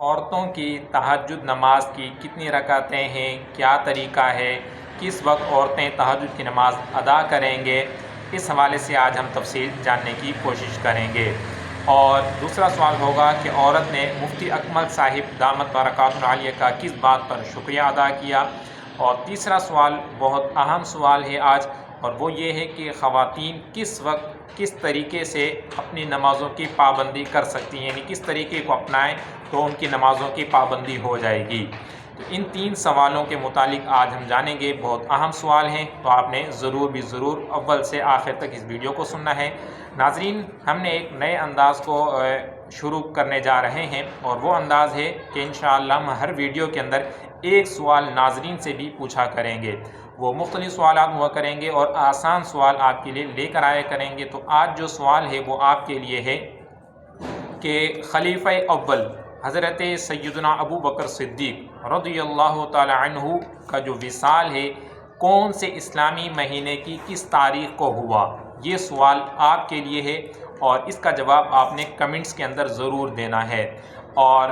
عورتوں کی تہجد نماز کی کتنی رکعتیں ہیں، کیا طریقہ ہے، کس وقت عورتیں تہجد کی نماز ادا کریں گے، اس حوالے سے آج ہم تفصیل جاننے کی کوشش کریں گے۔ اور دوسرا سوال ہوگا کہ عورت نے مفتی اکمل صاحب دامت برکاتہ العالیہ کا کس بات پر شکریہ ادا کیا۔ اور تیسرا سوال بہت اہم سوال ہے آج، اور وہ یہ ہے کہ خواتین کس وقت کس طریقے سے اپنی نمازوں کی پابندی کر سکتی ہیں، یعنی کس طریقے کو اپنائیں تو ان کی نمازوں کی پابندی ہو جائے گی۔ تو ان تین سوالوں کے متعلق آج ہم جانیں گے، بہت اہم سوال ہیں، تو آپ نے ضرور اول سے آخر تک اس ویڈیو کو سننا ہے۔ ناظرین، ہم نے ایک نئے انداز کو شروع کرنے جا رہے ہیں، اور وہ انداز ہے کہ انشاءاللہ ہم ہر ویڈیو کے اندر ایک سوال ناظرین سے بھی پوچھا کریں گے۔ وہ مختلف سوالات ہوا کریں گے اور آسان سوال آپ کے لیے لے کر آیا کریں گے۔ تو آج جو سوال ہے وہ آپ کے لیے ہے کہ خلیفہ اول حضرت سیدنا ابو بکر صدیق رضی اللہ تعالی عنہ کا جو وصال ہے کون سے اسلامی مہینے کی کس تاریخ کو ہوا؟ یہ سوال آپ کے لیے ہے، اور اس کا جواب آپ نے کمنٹس کے اندر ضرور دینا ہے۔ اور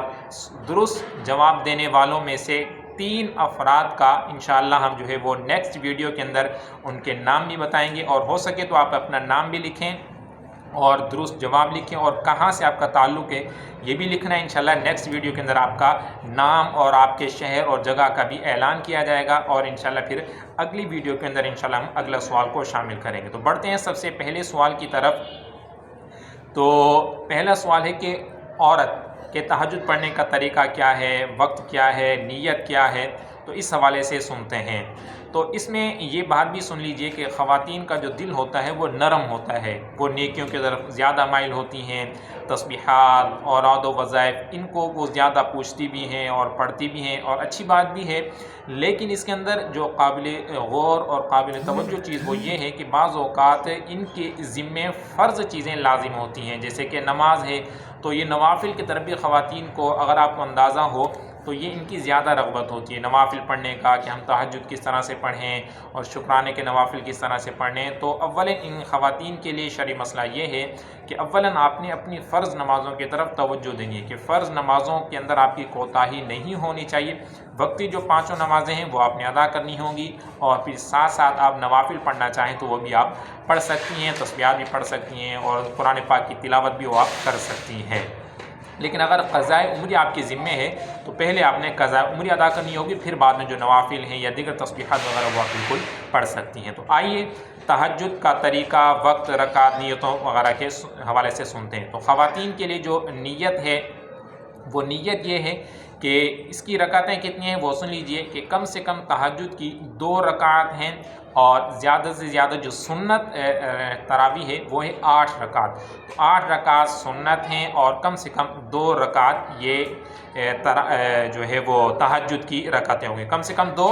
درست جواب دینے والوں میں سے 3 افراد کا انشاءاللہ ہم جو ہے وہ نیکسٹ ویڈیو کے اندر ان کے نام بھی بتائیں گے، اور ہو سکے تو آپ اپنا نام بھی لکھیں اور درست جواب لکھیں، اور کہاں سے آپ کا تعلق ہے یہ بھی لکھنا ہے۔ انشاءاللہ نیکسٹ ویڈیو کے اندر آپ کا نام اور آپ کے شہر اور جگہ کا بھی اعلان کیا جائے گا، اور انشاءاللہ پھر اگلی ویڈیو کے اندر انشاءاللہ ہم اگلا سوال کو شامل کریں گے۔ تو بڑھتے ہیں سب سے پہلے سوال کی طرف۔ تو پہلا سوال ہے کہ عورت کے تہجد پڑھنے کا طریقہ کیا ہے، وقت کیا ہے، نیت کیا ہے، تو اس حوالے سے سنتے ہیں۔ تو اس میں یہ بات بھی سن لیجئے کہ خواتین کا جو دل ہوتا ہے وہ نرم ہوتا ہے، وہ نیکیوں کی طرف زیادہ مائل ہوتی ہیں، تسبیحات اوراد و وظائف ان کو وہ زیادہ پوچھتی بھی ہیں اور پڑھتی بھی ہیں، اور اچھی بات بھی ہے۔ لیکن اس کے اندر جو قابل غور اور قابل توجہ چیز وہ یہ ہے کہ بعض اوقات ان کے ذمے فرض چیزیں لازم ہوتی ہیں، جیسے کہ نماز ہے، تو یہ نوافل کی طرف بھی خواتین کو اگر آپ کو اندازہ ہو تو یہ ان کی زیادہ رغبت ہوتی ہے نوافل پڑھنے کا، کہ ہم تہجد کس طرح سے پڑھیں اور شکرانے کے نوافل کس طرح سے پڑھیں۔ تو اولاً ان خواتین کے لیے شرعی مسئلہ یہ ہے کہ اولاً آپ نے اپنی فرض نمازوں کی طرف توجہ دینی ہے، کہ فرض نمازوں کے اندر آپ کی کوتاہی نہیں ہونی چاہیے۔ وقتی جو 5 نمازیں ہیں وہ آپ نے ادا کرنی ہوں گی، اور پھر ساتھ ساتھ آپ نوافل پڑھنا چاہیں تو وہ بھی آپ پڑھ سکتی ہیں، تسبیحات بھی پڑھ سکتی ہیں، اور قرآن پاک کی تلاوت بھی وہ آپ کر سکتی ہیں۔ لیکن اگر قضائے عمری آپ کے ذمے ہے تو پہلے آپ نے قضائے عمری ادا کرنی ہوگی، پھر بعد میں جو نوافل ہیں یا دیگر تسبیحات وغیرہ وہ آپ بالکل پڑھ سکتی ہیں۔ تو آئیے تہجد کا طریقہ، وقت، رکعت، نیتوں وغیرہ کے حوالے سے سنتے ہیں۔ تو خواتین کے لیے جو نیت ہے وہ نیت یہ ہے کہ اس کی رکعتیں کتنی ہیں وہ سن لیجئے، کہ کم سے کم تہجد کی 2 رکعت ہیں، اور زیادہ سے زیادہ جو سنت تراویح ہے وہ ہے 8 رکعت۔ 8 رکعت سنت ہیں، اور کم سے کم 2 رکعت یہ جو ہے وہ تہجد کی رکعتیں ہوں گی، کم سے کم 2،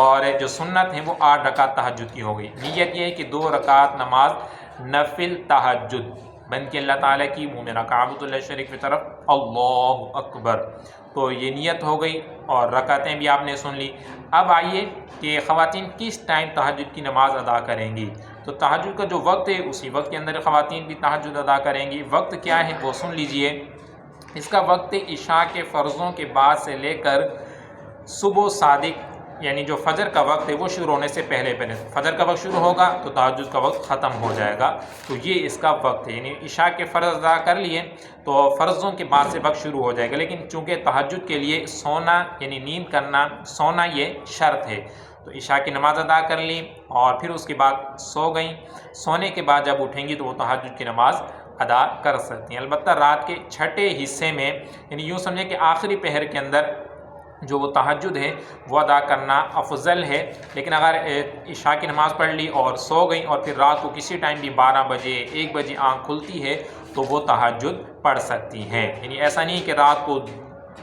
اور جو سنت ہیں وہ 8 رکعت تہجد کی ہو گئی۔ نیت یہ ہے کہ 2 رکعت نماز نفل تہجد بن کے اللہ تعالیٰ کی منہ میں کعبۃ اللہ شریف کی طرف اللہ اکبر، تو یہ نیت ہو گئی، اور رکعتیں بھی آپ نے سن لی۔ اب آئیے کہ خواتین کس ٹائم تہجد کی نماز ادا کریں گی۔ تو تہجد کا جو وقت ہے اسی وقت کے اندر خواتین بھی تہجد ادا کریں گی۔ وقت کیا ہے وہ سن لیجئے۔ اس کا وقت عشاء کے فرضوں کے بعد سے لے کر صبح صادق، یعنی جو فجر کا وقت ہے وہ شروع ہونے سے پہلے فجر کا وقت شروع ہوگا تو تہجد کا وقت ختم ہو جائے گا۔ تو یہ اس کا وقت ہے، یعنی عشاء کے فرض ادا کر لیے تو فرضوں کے بعد سے وقت شروع ہو جائے گا۔ لیکن چونکہ تہجد کے لیے سونا، یعنی نیند کرنا، سونا یہ شرط ہے، تو عشاء کی نماز ادا کر لی اور پھر اس کے بعد سو گئیں، سونے کے بعد جب اٹھیں گی تو وہ تہجد کی نماز ادا کر سکتی ہیں۔ البتہ رات کے چھٹے حصے میں، یعنی یوں سمجھیں کہ آخری پہر کے اندر جو وہ تہجد ہے وہ ادا کرنا افضل ہے۔ لیکن اگر عشاء کی نماز پڑھ لی اور سو گئیں، اور پھر رات کو کسی ٹائم بھی 12 بجے 1 بجے آنکھ کھلتی ہے تو وہ تہجد پڑھ سکتی ہیں۔ یعنی ایسا نہیں کہ رات کو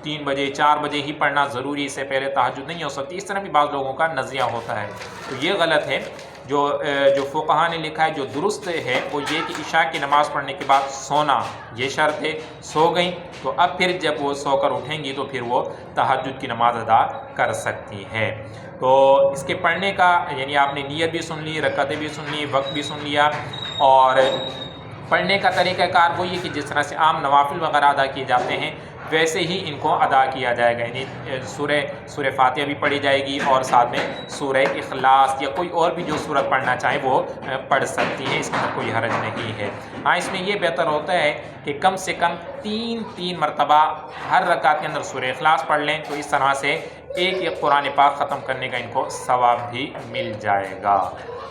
3 بجے 4 بجے ہی پڑھنا ضروری، اس سے پہلے تہجد نہیں ہو سکتی، اس طرح بھی بعض لوگوں کا نظریہ ہوتا ہے، تو یہ غلط ہے۔ جو فقہا نے لکھا ہے جو درست ہے وہ یہ کہ عشاء کی نماز پڑھنے کے بعد سونا یہ شرط ہے۔ سو گئیں تو اب پھر جب وہ سو کر اٹھیں گی تو پھر وہ تہجد کی نماز ادا کر سکتی ہیں۔ تو اس کے پڑھنے کا، یعنی آپ نے نیت بھی سن لی، رکعتیں بھی سن لی، وقت بھی سن لیا، اور پڑھنے کا طریقہ کار وہ یہ کہ جس طرح سے عام نوافل وغیرہ ادا کیے جاتے ہیں ویسے ہی ان کو ادا کیا جائے گا، یعنی سورہ فاتحہ بھی پڑھی جائے گی اور ساتھ میں سورہ اخلاص یا کوئی اور بھی جو سورت پڑھنا چاہے وہ پڑھ سکتی ہیں، اس کے اندر کوئی حرج نہیں ہے۔ ہاں اس میں یہ بہتر ہوتا ہے کہ کم سے کم تین مرتبہ ہر رکعت کے اندر سورہ اخلاص پڑھ لیں، تو اس طرح سے ایک قرآن پاک ختم کرنے کا ان کو ثواب بھی مل جائے گا۔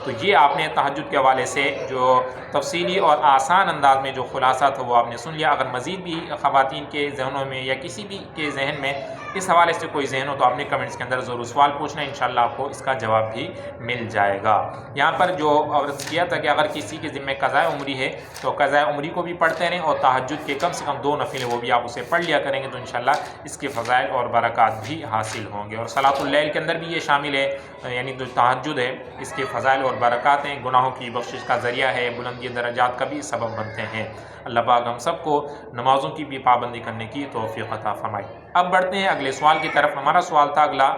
تو یہ آپ نے تہجد کے حوالے سے جو تفصیلی اور آسان انداز میں جو خلاصہ تھا وہ آپ نے سن لیا۔ اگر مزید بھی خواتین کے ذہنوں میں یا کسی بھی کے ذہن میں اس حوالے سے کوئی ذہن ہو تو آپ نے کمنٹس کے اندر ضرور سوال پوچھنا، انشاءاللہ آپ کو اس کا جواب بھی مل جائے گا۔ یہاں پر جو عرض کیا تھا کہ اگر کسی کے ذمہ قضاء عمری ہے تو قضاء عمری کو بھی پڑھتے رہیں، اور تہجد کے کم سے کم 2 نفل وہ بھی آپ اسے پڑھ لیا کریں گے، تو انشاءاللہ اس کے فضائل اور برکات بھی حاصل ہوں گے۔ اور صلاۃ اللیل کے اندر بھی یہ شامل ہے، یعنی جو تہجد ہے اس کے فضائل اور برکات ہیں، گناہوں کی بخشش کا ذریعہ ہے، بلندی درجات کا بھی سبب بنتے ہیں۔ اللہ پاک ہم سب کو نمازوں کی بھی پابندی کرنے کی توفیق عطا فرمائے۔ اب بڑھتے ہیں اگلے سوال کی طرف۔ ہمارا سوال تھا اگلا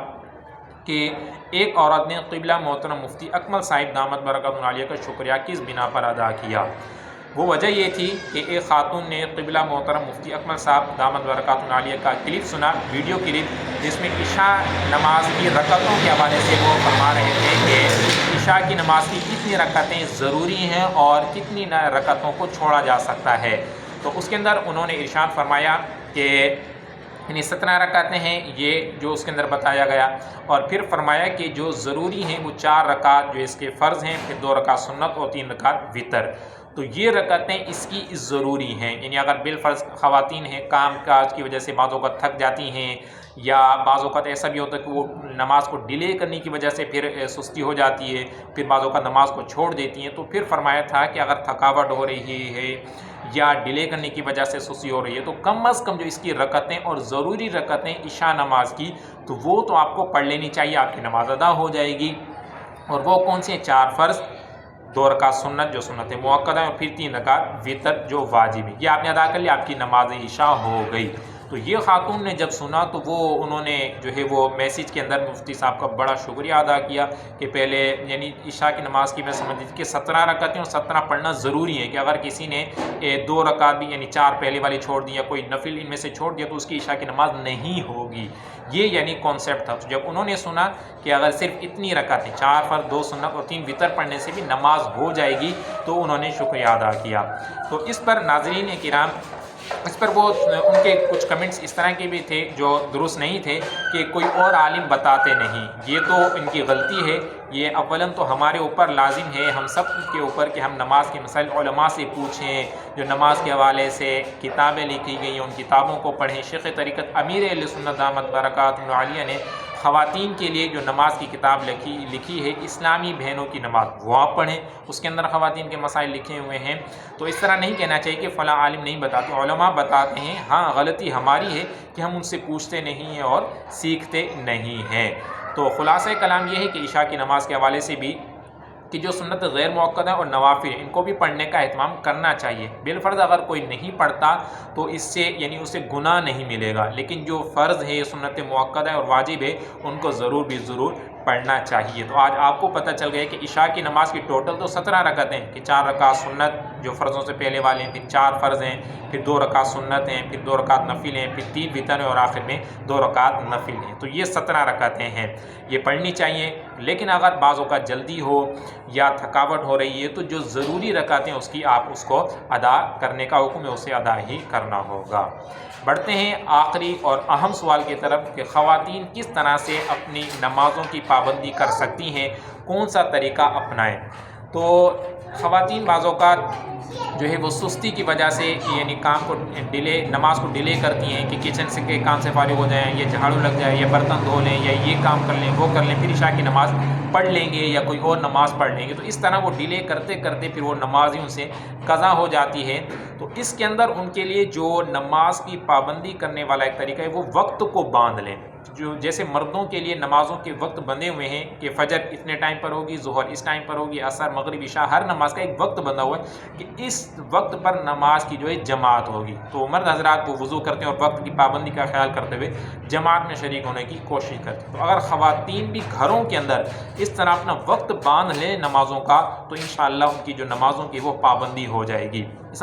کہ ایک عورت نے قبلہ محترم مفتی اکمل صاحب دامت برکاتہ عالیہ کا شکریہ کس بنا پر ادا کیا؟ وہ وجہ یہ تھی کہ ایک خاتون نے قبلہ محترم مفتی اکمل صاحب دامت برکاتہ عالیہ کا کلپ سنا، ویڈیو کلپ، جس میں عشاء نماز کی رکعتوں کے حوالے سے وہ فرما رہے تھے کہ عشاء کی نماز کی کتنی رکعتیں ضروری ہیں اور کتنی رکعتوں کو چھوڑا جا سکتا ہے۔ تو اس کے اندر انہوں نے ارشاد فرمایا کہ یعنی 17 رکعتیں ہیں یہ جو اس کے اندر بتایا گیا، اور پھر فرمایا کہ جو ضروری ہیں وہ 4 رکعت جو اس کے فرض ہیں، پھر 2 رکعت سنت اور 3 رکعت وتر۔ تو یہ رکعتیں اس کی ضروری ہیں، یعنی اگر بالفرض خواتین ہیں کام کاج کی وجہ سے بعض اوقات تھک جاتی ہیں، یا بعض اوقات ایسا بھی ہوتا ہے کہ وہ نماز کو ڈیلے کرنے کی وجہ سے پھر سستی ہو جاتی ہے، پھر بعض اوقات نماز کو چھوڑ دیتی ہیں، تو پھر فرمایا تھا کہ اگر تھکاوٹ ہو رہی ہے یا ڈیلے کرنے کی وجہ سے سستی ہو رہی ہے تو کم از کم جو اس کی رکعتیں اور ضروری رکعتیں عشاء نماز کی تو وہ تو آپ کو پڑھ لینی چاہیے، آپ کی نماز ادا ہو جائے گی۔ اور وہ کون سے ہیں؟ 4 فرض، 2 رکعت سنت جو سنت موقدہ ہے، اور پھر 3 رکعت وتر جو واجب ہے، یہ آپ نے ادا کر لیا، آپ کی نماز عشاء ہو گئی۔ تو یہ خاتون نے جب سنا تو انہوں نے جو ہے وہ میسیج کے اندر مفتی صاحب کا بڑا شکریہ ادا کیا کہ پہلے یعنی عشاء کی نماز کی میں سمجھ لیجیے کہ 17 رکعتیں اور 17 پڑھنا ضروری ہے، کہ اگر کسی نے 2 رکعت بھی یعنی 4 پہلے والی چھوڑ دی یا کوئی نفل ان میں سے چھوڑ دیا تو اس کی عشاء کی نماز نہیں ہوگی، یہ یعنی کانسیپٹ تھا۔ تو جب انہوں نے سنا کہ اگر صرف اتنی رکعتیں 4 فرض 2 سنت اور 3 وتر پڑھنے سے بھی نماز ہو جائے گی تو انہوں نے شکریہ ادا کیا۔ تو اس پر ناظرین کرام اس پر وہ ان کے کچھ کمنٹس اس طرح کے بھی تھے جو درست نہیں تھے کہ کوئی اور عالم بتاتے نہیں، یہ تو ان کی غلطی ہے۔ یہ اولاً تو ہمارے اوپر لازم ہے، ہم سب کے اوپر، کہ ہم نماز کے مسائل علماء سے پوچھیں، جو نماز کے حوالے سے کتابیں لکھی گئی ہیں ان کتابوں کو پڑھیں۔ شیخ طریقت امیر اہل سنت دامت برکاتہ عالیہ نے خواتین کے لیے جو نماز کی کتاب لکھی ہے اسلامی بہنوں کی نماز، وہ آپ پڑھیں، اس کے اندر خواتین کے مسائل لکھے ہوئے ہیں۔ تو اس طرح نہیں کہنا چاہیے کہ فلاں عالم نہیں بتاتے، علماء بتاتے ہیں۔ ہاں غلطی ہماری ہے کہ ہم ان سے پوچھتے نہیں ہیں اور سیکھتے نہیں ہیں۔ تو خلاصہ کلام یہ ہے کہ عشاء کی نماز کے حوالے سے بھی کہ جو سنت غیر موقدہ اور نوافل ان کو بھی پڑھنے کا اہتمام کرنا چاہیے۔ بالفرض اگر کوئی نہیں پڑھتا تو اس سے یعنی اسے گناہ نہیں ملے گا، لیکن جو فرض ہے سنت موقدہ اور واجب ہے ان کو ضرور پڑھنا چاہیے۔ تو آج آپ کو پتہ چل گیا کہ عشاء کی نماز کی ٹوٹل تو 17 رکعتیں ہیں، کہ 4 رکعت سنت جو فرضوں سے پہلے والے ہیں، پھر 4 فرض ہیں، پھر 2 رکعت سنت ہیں، پھر 2 رکعت نفل ہیں، پھر 3 وتر ہیں، اور آخر میں 2 رکعت نفل ہیں۔ تو یہ 17 رکعتیں ہیں، یہ پڑھنی چاہیے۔ لیکن اگر بعض اوقات جلدی ہو یا تھکاوٹ ہو رہی ہے تو جو ضروری رکعتیں اس کی آپ اس کو ادا کرنے کا حکم ہے، اسے ادا ہی کرنا ہوگا۔ بڑھتے ہیں آخری اور اہم سوال کی طرف کہ خواتین کس طرح سے اپنی نمازوں کی پابندی کر سکتی ہیں، کون سا طریقہ اپنائیں؟ تو خواتین بعض اوقات جو ہے وہ سستی کی وجہ سے یعنی نماز کو ڈیلے کرتی ہیں کہ کچن سے کے کام سے فارغ ہو جائیں، یا جھاڑو لگ جائے، یا برتن دھو لیں، یا یہ کام کر لیں وہ کر لیں، پھر عشاء کی نماز پڑھ لیں گے یا کوئی اور نماز پڑھ لیں گے، تو اس طرح وہ ڈیلے کرتے کرتے پھر وہ نماز ہی ان سے قضا ہو جاتی ہے۔ تو اس کے اندر ان کے لیے جو نماز کی پابندی کرنے والا ایک طریقہ ہے وہ وقت کو باندھ لیں۔ جو جیسے مردوں کے لیے نمازوں کے وقت بندھے ہوئے ہیں کہ فجر اتنے ٹائم پر ہوگی، ظہر اس ٹائم پر ہوگی، عصر مغرب عشاء، ہر نماز کا ایک وقت بندھا ہوا ہے کہ اس وقت پر نماز کی جو ہے جماعت ہوگی۔ تو مرد حضرات وہ وضو کرتے ہیں اور وقت کی پابندی کا خیال کرتے ہوئے جماعت میں شریک ہونے کی کوشش کرتے ہیں۔ تو اگر خواتین بھی گھروں کے اندر اس طرح اپنا وقت باندھ لیں نمازوں کا تو انشاءاللہ ان کی جو نمازوں کی وہ پابندی ہو جائے گی۔